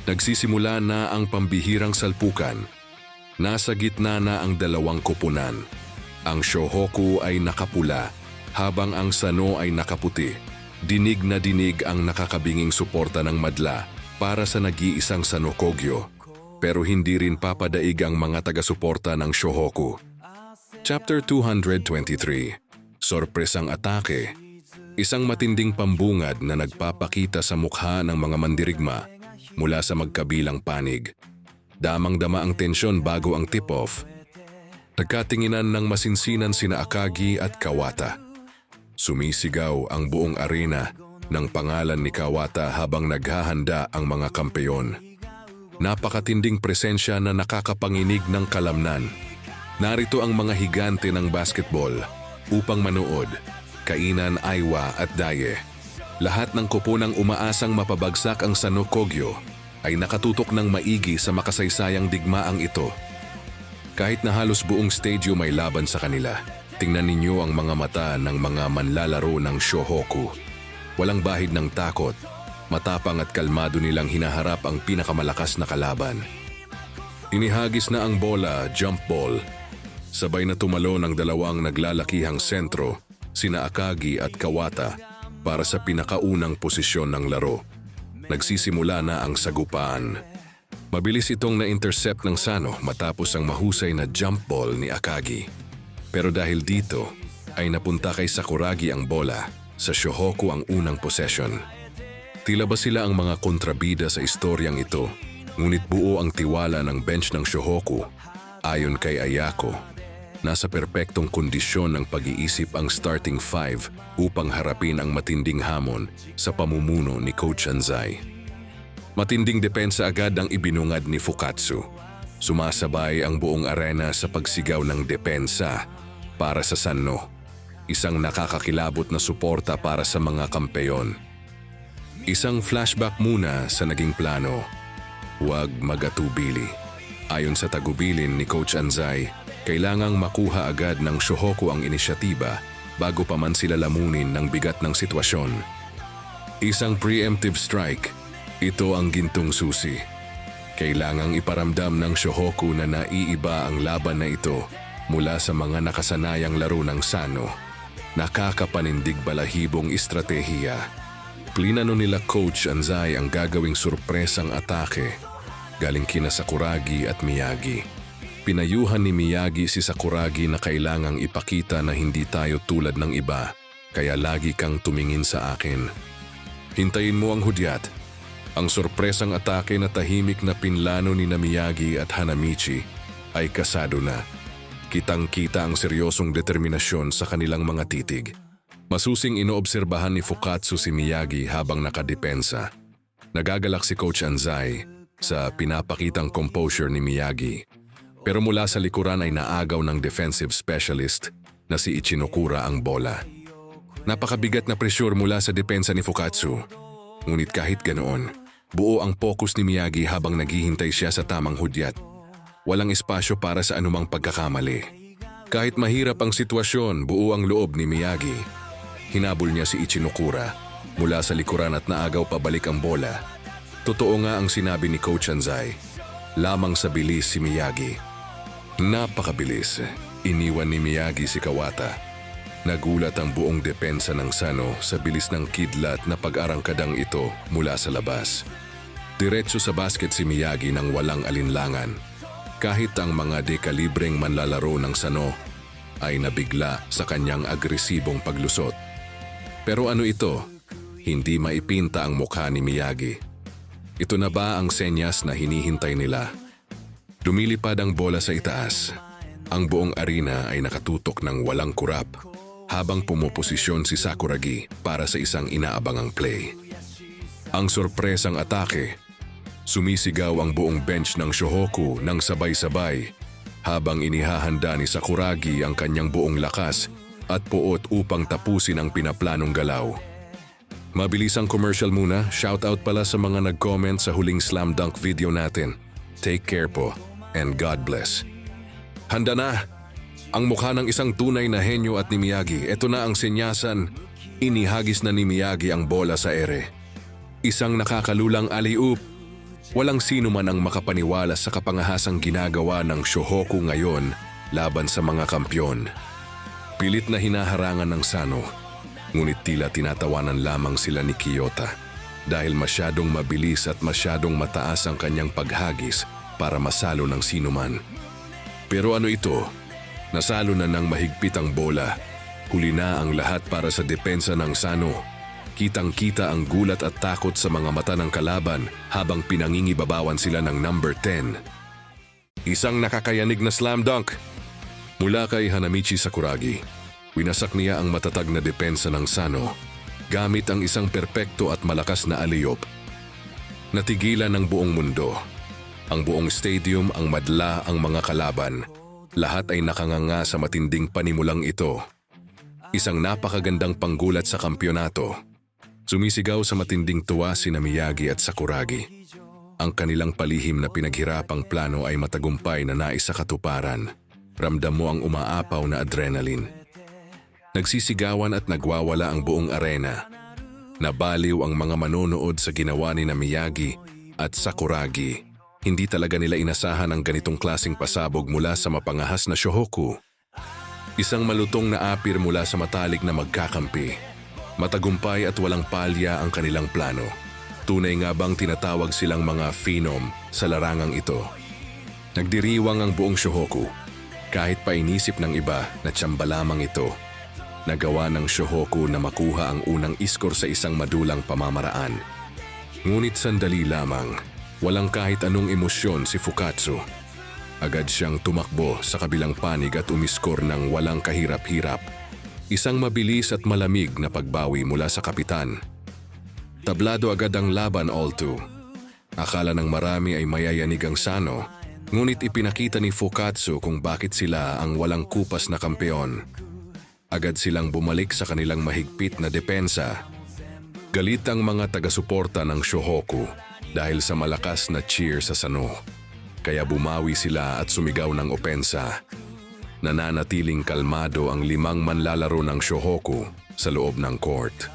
Nagsisimula na ang pambihirang salpukan. Nasa gitna na ang dalawang koponan. Ang Shohoku ay nakapula, habang ang Sano ay nakaputi. Dinig na dinig ang nakakabinging suporta ng madla para sa nag-iisang Sano Kogyo. Pero hindi rin papadaig ang mga taga-suporta ng Shohoku. Chapter 223. Sorpresang atake. Isang matinding pambungad na nagpapakita sa mukha ng mga mandirigma mula sa magkabilang panig. Damang-dama ang tensyon bago ang tip-off. Nagkatinginan ng masinsinan sina Akagi at Kawata. Sumisigaw ang buong arena ng pangalan ni Kawata habang naghahanda ang mga kampeyon. Napakatinding presensya na nakakapanginig ng kalamnan. Narito ang mga higante ng basketball upang manood, Kainan, Aiwa at Daye. Lahat ng koponang umaasang mapabagsak ang Sano Kogyo ay nakatutok ng maigi sa makasaysayang digmaang ito. Kahit na halos buong stadium ay laban sa kanila, tingnan ninyo ang mga mata ng mga manlalaro ng Shohoku. Walang bahid ng takot, matapang at kalmado nilang hinaharap ang pinakamalakas na kalaban. Inihagis na ang bola, jump ball. Sabay na tumalo ng dalawang naglalakihang sentro, sina Akagi at Kawata, para sa pinakaunang posisyon ng laro. Nagsisimula na ang sagupaan. Mabilis itong na-intercept ng Sano matapos ang mahusay na jump ball ni Akagi. Pero dahil dito, ay napunta kay Sakuragi ang bola, sa Shohoku ang unang possession. Tila ba sila ang mga kontrabida sa istoryang ito, ngunit buo ang tiwala ng bench ng Shohoku. Ayon kay Ayako, nasa perpektong kondisyon ng pag-iisip ang starting five upang harapin ang matinding hamon sa pamumuno ni Coach Anzai. Matinding depensa agad ang ibinungad ni Fukatsu. Sumasabay ang buong arena sa pagsigaw ng depensa para sa Sano. Isang nakakakilabot na suporta para sa mga kampeyon. Isang flashback muna sa naging plano. Huwag magatubili. Ayon sa tagubilin ni Coach Anzai, kailangang makuha agad ng Shohoku ang inisyatiba bago pa man sila lamunin ng bigat ng sitwasyon. Isang preemptive strike, ito ang gintong susi. Kailangang iparamdam ng Shohoku na naiiba ang laban na ito mula sa mga nakasanayang laro ng Sano. Nakakapanindig balahibong estratehiya. Plinano nila Coach Anzai ang gagawing surpresang atake galing kina Sakuragi at Miyagi. Pinayuhan ni Miyagi si Sakuragi na kailangang ipakita na hindi tayo tulad ng iba, kaya lagi kang tumingin sa akin. Hintayin mo ang hudyat. Ang sorpresang atake na tahimik na pinlano ni Miyagi at Hanamichi ay kasado na. Kitang-kita ang seryosong determinasyon sa kanilang mga titig. Masusing inoobserbahan ni Fukatsu si Miyagi habang nakadepensa. Nagagalak si Coach Anzai sa pinapakitang composure ni Miyagi. Pero mula sa likuran ay naagaw ng defensive specialist na si Ichinokura ang bola. Napakabigat na presyur mula sa depensa ni Fukatsu. Ngunit kahit ganoon, buo ang focus ni Miyagi habang naghihintay siya sa tamang hudyat. Walang espasyo para sa anumang pagkakamali. Kahit mahirap ang sitwasyon, buo ang loob ni Miyagi. Hinabol niya si Ichinokura mula sa likuran at naagaw pabalik ang bola. Totoo nga ang sinabi ni Coach Anzai. Lamang sa bilis si Miyagi. Napakabilis. Iniwan ni Miyagi si Kawata. Nagulat ang buong depensa ng Sano sa bilis ng kidlat na pag-arangkadang ito mula sa labas. Diretso sa basket si Miyagi nang walang alinlangan. Kahit ang mga dekalibreng manlalaro ng Sano ay nabigla sa kanyang agresibong paglusot. Pero ano ito? Hindi maipinta ang mukha ni Miyagi. Ito na ba ang senyas na hinihintay nila? Lumilipad ang bola sa itaas. Ang buong arena ay nakatutok ng walang kurap habang pumuposisyon si Sakuragi para sa isang inaabangang play. Ang sorpresang atake. Sumisigaw ang buong bench ng Shohoku ng sabay-sabay habang inihahanda ni Sakuragi ang kanyang buong lakas at puot upang tapusin ang pinaplanong galaw. Mabilis ang commercial muna, shoutout pala sa mga nag-comment sa huling slam dunk video natin. Take care po, and God bless. Handa na! Ang mukha ng isang tunay na henyo at ni Miyagi. Ito na ang senyasan. Inihagis na ni Miyagi ang bola sa ere. Isang nakakalulang alley-oop. Walang sino man ang makapaniwala sa kapangahasang ginagawa ng Shohoku ngayon laban sa mga kampyon. Pilit na hinaharangan ng Sano, ngunit tila tinatawanan lamang sila ni Kiyota dahil masyadong mabilis at masyadong mataas ang kanyang paghagis para masalo ng sinuman. Pero ano ito? Nasalo na ng mahigpit ang bola. Huli na ang lahat para sa depensa ng Sano. Kitang-kita ang gulat at takot sa mga mata ng kalaban habang pinangingibabawan sila ng number 10. Isang nakakayanig na slam dunk mula kay Hanamichi Sakuragi. Winasak niya ang matatag na depensa ng Sano gamit ang isang perpekto at malakas na alley-oop. Natigilan ng buong mundo. Ang buong stadium ang madla ang mga kalaban. Lahat ay nakanganga sa matinding panimulang ito. Isang napakagandang panggulat sa kampyonato. Sumisigaw sa matinding tuwa sina Miyagi at Sakuragi. Ang kanilang palihim na pinaghirapang plano ay matagumpay na naisakatuparan. Ramdam mo ang umaapaw na adrenaline. Nagsisigawan at nagwawala ang buong arena. Nabaliw ang mga manonood sa ginawa ni Miyagi at Sakuragi. Hindi talaga nila inasahan ang ganitong klaseng pasabog mula sa mapangahas na Shohoku. Isang malutong na apir mula sa matalik na magkakampi. Matagumpay at walang palya ang kanilang plano. Tunay nga bang tinatawag silang mga phenom sa larangang ito? Nagdiriwang ang buong Shohoku. Kahit pa inisip ng iba na tsamba lamang ito, nagawa ng Shohoku na makuha ang unang iskor sa isang madulang pamamaraan. Ngunit sandali lamang, walang kahit anong emosyon si Fukatsu. Agad siyang tumakbo sa kabilang panig at umiskor ng walang kahirap-hirap. Isang mabilis at malamig na pagbawi mula sa kapitan. Tablado agad ang laban all-two. Akala ng marami ay mayayanig ang Sano, ngunit ipinakita ni Fukatsu kung bakit sila ang walang kupas na kampeon. Agad silang bumalik sa kanilang mahigpit na depensa. Galit ang mga taga-suporta ng Shohoku dahil sa malakas na cheer sa Sano. Kaya bumawi sila at sumigaw ng opensa. Nananatiling kalmado ang 5 manlalaro ng Shohoku sa loob ng court.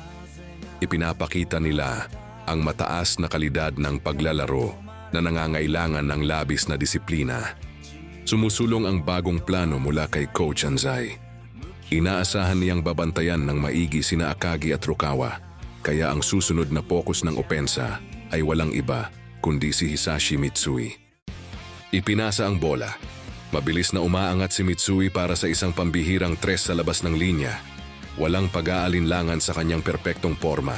Ipinapakita nila ang mataas na kalidad ng paglalaro na nangangailangan ng labis na disiplina. Sumusulong ang bagong plano mula kay Coach Anzai. Inaasahan niyang babantayan ng maigi sina Akagi at Rukawa, kaya ang susunod na focus ng opensa ay walang iba kundi si Hisashi Mitsui. Ipinasa ang bola. Mabilis na umaangat si Mitsui para sa isang pambihirang 3 sa labas ng linya. Walang pag-aalinlangan sa kanyang perpektong forma.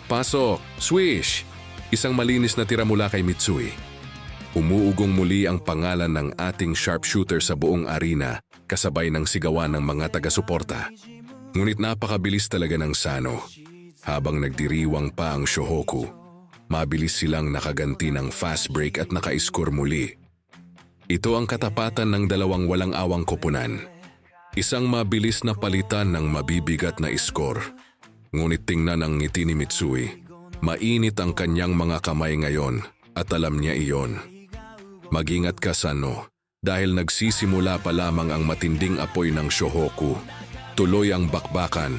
Pasok! Swish! Isang malinis na tira mula kay Mitsui. Umuugong muli ang pangalan ng ating sharpshooter sa buong arena kasabay ng sigawan ng mga taga-suporta. Ngunit napakabilis talaga ng Sano. Habang nagdiriwang pa ang Shohoku, mabilis silang nakaganti ng fast break at naka-score muli. Ito ang katapatan ng dalawang walang awang koponan. Isang mabilis na palitan ng mabibigat na score. Ngunit tingnan ang ngiti ni Mitsui. Mainit ang kanyang mga kamay ngayon at alam niya iyon. Mag-ingat ka, Sano, dahil nagsisimula pa lamang ang matinding apoy ng Shohoku. Tuloy ang bakbakan.